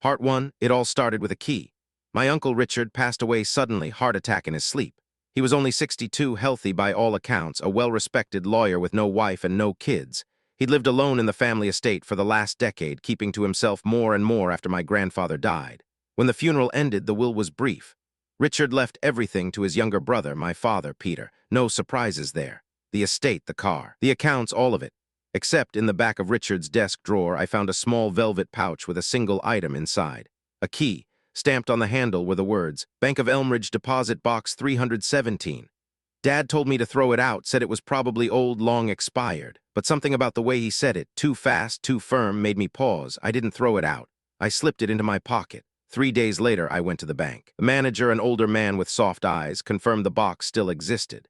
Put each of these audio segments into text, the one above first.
Part 1, it all started with a key. My Uncle Richard passed away suddenly, heart attack in his sleep. He was only 62, healthy by all accounts, a well-respected lawyer with no wife and no kids. He'd lived alone in the family estate for the last decade, keeping to himself more and more after my grandfather died. When the funeral ended, the will was brief. Richard left everything to his younger brother, my father, Peter. No surprises there. The estate, the car, the accounts, all of it. Except in the back of Richard's desk drawer, I found a small velvet pouch with a single item inside. A key. Stamped on the handle were the words, Bank of Elmridge Deposit Box 317. Dad told me to throw it out, said it was probably old, long expired. But something about the way he said it, too fast, too firm, made me pause. I didn't throw it out. I slipped it into my pocket. 3 days later, I went to the bank. The manager, an older man with soft eyes, confirmed the box still existed.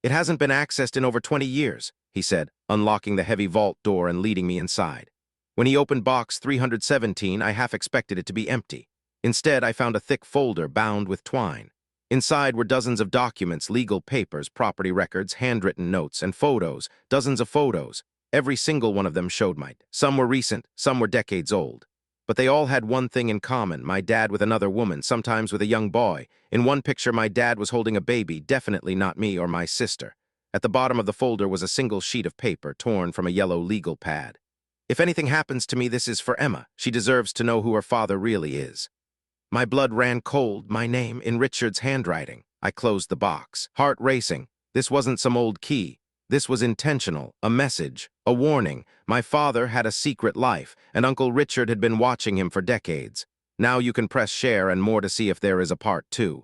"It hasn't been accessed in over 20 years, he said, unlocking the heavy vault door and leading me inside. When he opened box 317, I half expected it to be empty. Instead, I found a thick folder bound with twine. Inside were dozens of documents, legal papers, property records, handwritten notes, and photos, dozens of photos. Every single one of them showed some were recent, some were decades old. But they all had one thing in common, my dad with another woman, sometimes with a young boy. In one picture, my dad was holding a baby, definitely not me or my sister. At the bottom of the folder was a single sheet of paper, torn from a yellow legal pad. If anything happens to me, this is for Emma. She deserves to know who her father really is. My blood ran cold, my name in Richard's handwriting. I closed the box, heart racing. This wasn't some old key. This was intentional, a message, a warning. My father had a secret life, and Uncle Richard had been watching him for decades. Now you can press share and more to see if there is a part 2.